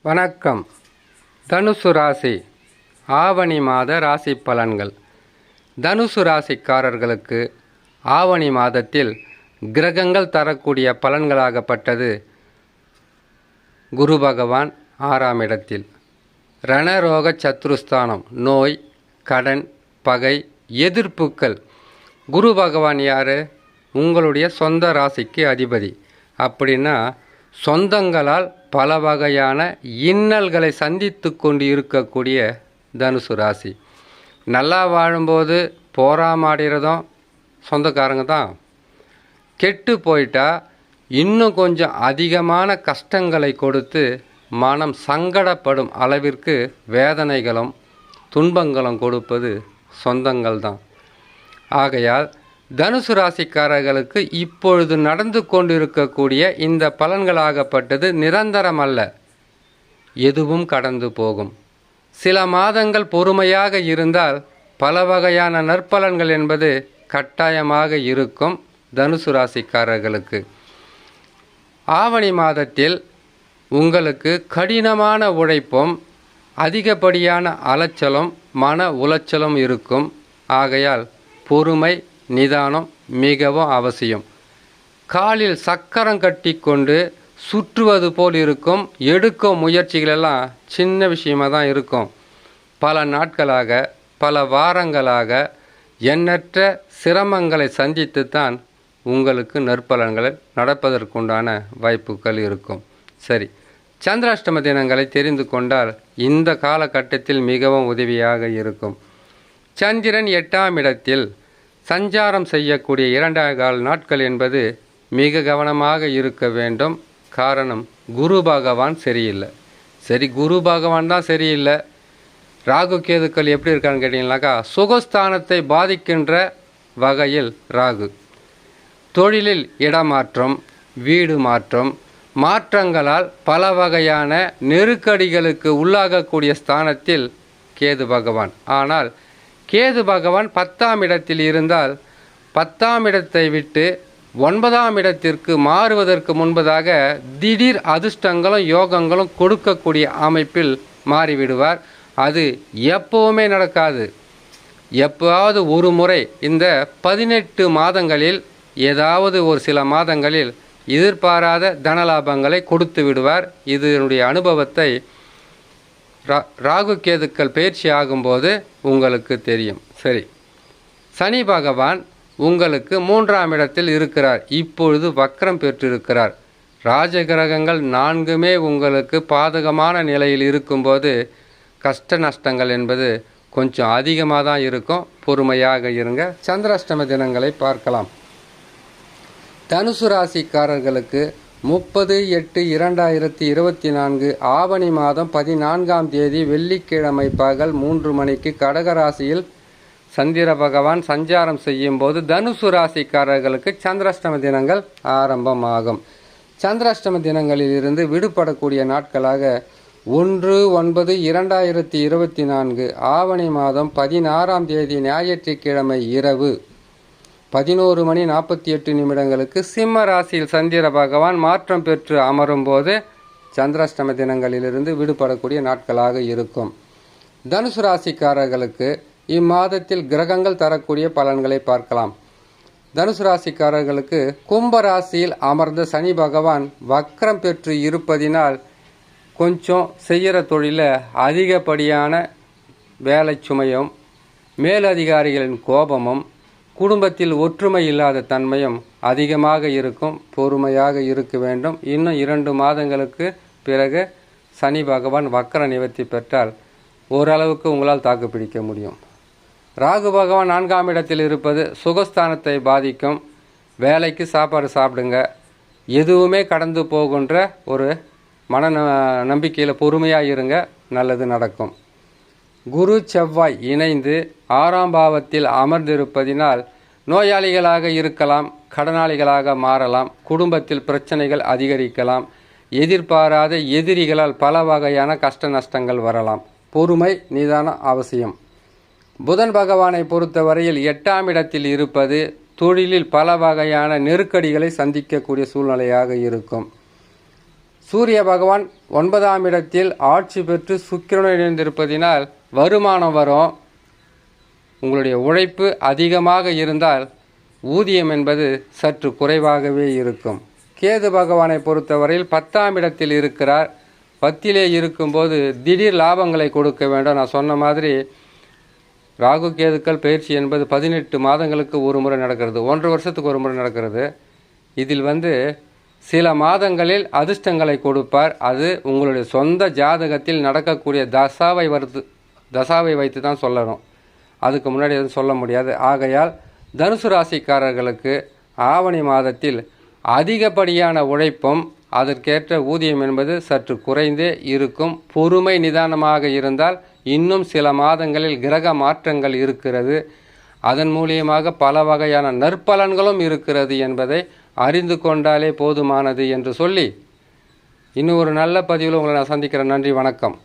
வணக்கம். தனுசு ராசி ஆவணி மாத ராசி பலன்கள். தனுசு ராசிக்காரர்களுக்கு ஆவணி மாதத்தில் கிரகங்கள் தரக்கூடிய பலன்களாகப்பட்டது. குரு பகவான் 6ஆம் இடத்தில், ரணரோக சத்ருஸ்தானம், நோய், கடன், பகை, எதிர்ப்புக்கள். குரு பகவான் யார்? உங்களுடைய சொந்த ராசிக்கு அதிபதி. அப்படின்னா சொந்தங்களால் பல வகையான இன்னல்களை சந்தித்து கொண்டு இருக்கக்கூடிய தனுசு ராசி. நல்லா வாழும்போது போராமாடுறதும் சொந்தக்காரங்க தான். கெட்டு போயிட்டா இன்னும் கொஞ்சம் அதிகமான கஷ்டங்களை கொடுத்து மனம் சங்கடப்படும் அளவிற்கு வேதனைகளும் துன்பங்களும் கொடுப்பது சொந்தங்கள் தான். ஆகையால் தனுசு ராசிக்காரர்களுக்கு இப்பொழுது நடந்து கொண்டிருக்கக்கூடிய இந்த பலன்களாகப்பட்டது நிரந்தரம் அல்ல, எதுவும் கடந்து போகும். சில மாதங்கள் பொறுமையாக இருந்தால் பல வகையான நற்பலன்கள் என்பது கட்டாயமாக இருக்கும் தனுசு ராசிக்காரர்களுக்கு. ஆவணி மாதத்தில் உங்களுக்கு கடினமான உழைப்பும் அதிகப்படியான அலைச்சலும் மன உளைச்சலும் இருக்கும். ஆகையால் பொறுமை நிதானம் மிகவும் அவசியம். காலில் சக்கரம் கட்டி கொண்டு சுற்றுவது போல் இருக்கும். எடுக்கும் முயற்சிகளெல்லாம் சின்ன விஷயமாக தான் இருக்கும். பல நாட்களாக பல வாரங்களாக எண்ணற்ற சிரமங்களை சந்தித்துத்தான் உங்களுக்கு நற்பலன்களை நடப்பதற்குண்டான வாய்ப்புகள் இருக்கும். சரி, சந்திராஷ்டம தினங்களை தெரிந்து கொண்டால் இந்த காலகட்டத்தில் மிகவும் உதவியாக இருக்கும். சந்திரன் 8ஆம் இடத்தில் சஞ்சாரம் செய்யக்கூடிய 2 நாட்கள் என்பது மிக கவனமாக இருக்க வேண்டும். காரணம், குரு பகவான் சரியில்லை. சரி, குரு பகவான் தான் சரியில்லை. ராகு கேதுக்கள் எப்படி இருக்கான்னு கேட்டிங்கனாக்கா, சுகஸ்தானத்தை பாதிக்கின்ற வகையில் ராகு. தொழிலில் இடமாற்றம், வீடு மாற்றம், மாற்றங்களால் பல வகையான நெருக்கடிகளுக்கு உள்ளாகக்கூடிய ஸ்தானத்தில் கேது பகவான். ஆனால் கேது பகவான் 10ஆம் இடத்தில் இருந்தால் 10ஆம் இடத்தை விட்டு 9ஆம் இடத்திற்கு மாறுவதற்கு முன்பதாக திடீர் அதிர்ஷ்டங்களும் யோகங்களும் கொடுக்கக்கூடிய அமைப்பில் மாறிவிடுவார். அது எப்போவுமே நடக்காது. எப்போவாவது ஒரு முறை இந்த 18 மாதங்களில் ஏதாவது ஒரு சில மாதங்களில் எதிர்பாராத தனலாபங்களை கொடுத்து விடுவார். இதனுடைய அனுபவத்தை ராகு கேதுக்கள் பயிற்சி ஆகும்போது உங்களுக்கு தெரியும். சரி, சனி பகவான் உங்களுக்கு 3ஆம் இடத்தில் இருக்கிறார். இப்பொழுது வக்ரம் பெற்றிருக்கிறார். ராஜகிரகங்கள் 4மே உங்களுக்கு பாதகமான நிலையில் இருக்கும்போது கஷ்ட நஷ்டங்கள் என்பது கொஞ்சம் அதிகமாக தான் இருக்கும். பொறுமையாக இருங்க. சந்திராஷ்டம தினங்களை பார்க்கலாம். தனுசு ராசிக்காரர்களுக்கு 30/8/2024 ஆவணி மாதம் 14ஆம் தேதி வெள்ளிக்கிழமை பகல் 3 மணிக்கு கடகராசியில் சந்திர பகவான் சஞ்சாரம் செய்யும் போது தனுசு ராசிக்காரர்களுக்கு சந்திராஷ்டம தினங்கள் ஆரம்பமாகும். சந்திராஷ்டம தினங்களில் இருந்து விடுபடக்கூடிய நாட்களாக 1/9/2024 ஆவணி மாதம் 16ஆம் தேதி ஞாயிற்றுக்கிழமை இரவு 11:48 சிம்ம ராசியில் சந்திர பகவான் மாற்றம் பெற்று அமரும் போது சந்திராஷ்டம தினங்களிலிருந்து விடுபடக்கூடிய நாட்களாக இருக்கும். தனுசு ராசிக்காரர்களுக்கு இம்மாதத்தில் கிரகங்கள் தரக்கூடிய பலன்களை பார்க்கலாம். தனுசு ராசிக்காரர்களுக்கு கும்ப ராசியில் அமர்ந்த சனி பகவான் வக்ரம் பெற்று இருப்பதினால் கொஞ்சம் செய்கிற தொழிலில் அதிகப்படியான வேலை சுமையும் மேலதிகாரிகளின் கோபமும் குடும்பத்தில் ஒற்றுமை இல்லாத தன்மையும் அதிகமாக இருக்கும். பொறுமையாக இருக்க வேண்டும். இன்னும் 2 மாதங்களுக்கு பிறகு சனி பகவான் வக்கர நிவர்த்தி பெற்றால் ஓரளவுக்கு உங்களால் தாக்கு பிடிக்க முடியும். ராகு பகவான் 4ஆம் இடத்தில் இருப்பது சுகஸ்தானத்தை பாதிக்கும். வேலைக்கு சாப்பாடு சாப்பிடுங்க. எதுவுமே கடந்து போகின்ற ஒரு மன நம்பிக்கையில் பொறுமையாக இருங்க. நல்லது நடக்கும். குரு செவ்வாய் இணைந்து 6ஆம் பாவத்தில் அமர்ந்திருப்பதினால் நோயாளிகளாக இருக்கலாம், கடனாளிகளாக மாறலாம், குடும்பத்தில் பிரச்சனைகள் அதிகரிக்கலாம், எதிர்பாராத எதிரிகளால் பல வகையான கஷ்ட நஷ்டங்கள் வரலாம். பொறுமை நிதானம் அவசியம். புதன் பகவானை பொறுத்தவரையில் 8ஆம் இடத்தில் இருப்பது தொழிலில் பல வகையான நெருக்கடிகளை சந்திக்கக்கூடிய சூழ்நிலையாக இருக்கும். சூரிய பகவான் 9ஆம் இடத்தில் ஆட்சி பெற்று சுக்கிரனுடன் இணைந்திருப்பதினால் வருமானம் வரும். உங்களுடைய உழைப்பு அதிகமாக இருந்தால் ஊதியம் என்பது சற்று குறைவாகவே இருக்கும். கேது பகவானை பொறுத்தவரையில் 10ஆம் இடத்தில் இருக்கிறார். 10லே இருக்கும்போது திடீர் லாபங்களை கொடுக்க வேண்டும். நான் சொன்ன மாதிரி ராகு கேதுக்கள் பயிற்சி என்பது 18 மாதங்களுக்கு ஒரு முறை நடக்கிறது, 1.5 வருஷத்துக்கு ஒரு முறை நடக்கிறது. இதில் சில மாதங்களில் அதிர்ஷ்டங்களை கொடுப்பார். அது உங்களுடைய சொந்த ஜாதகத்தில் நடக்கக்கூடிய தசாவை வைத்து தான் சொல்லணும். அதுக்கு முன்னாடி எதுவும் சொல்ல முடியாது. ஆகையால் தனுசு ராசிக்காரர்களுக்கு ஆவணி மாதத்தில் அதிகப்படியான உழைப்பும் அதற்கேற்ற ஊதியம் என்பது சற்று குறைந்தே இருக்கும். பொறுமை நிதானமாக இருந்தால் இன்னும் சில மாதங்களில் கிரக மாற்றங்கள் இருக்கிறது. அதன் மூலியமாக பல வகையான நற்பலன்களும் இருக்கிறது என்பதை அறிந்து கொண்டாலே போதுமானது என்று சொல்லி இன்னும் ஒரு நல்ல பதிவில் உங்களை நான் சந்திக்கிறேன். நன்றி, வணக்கம்.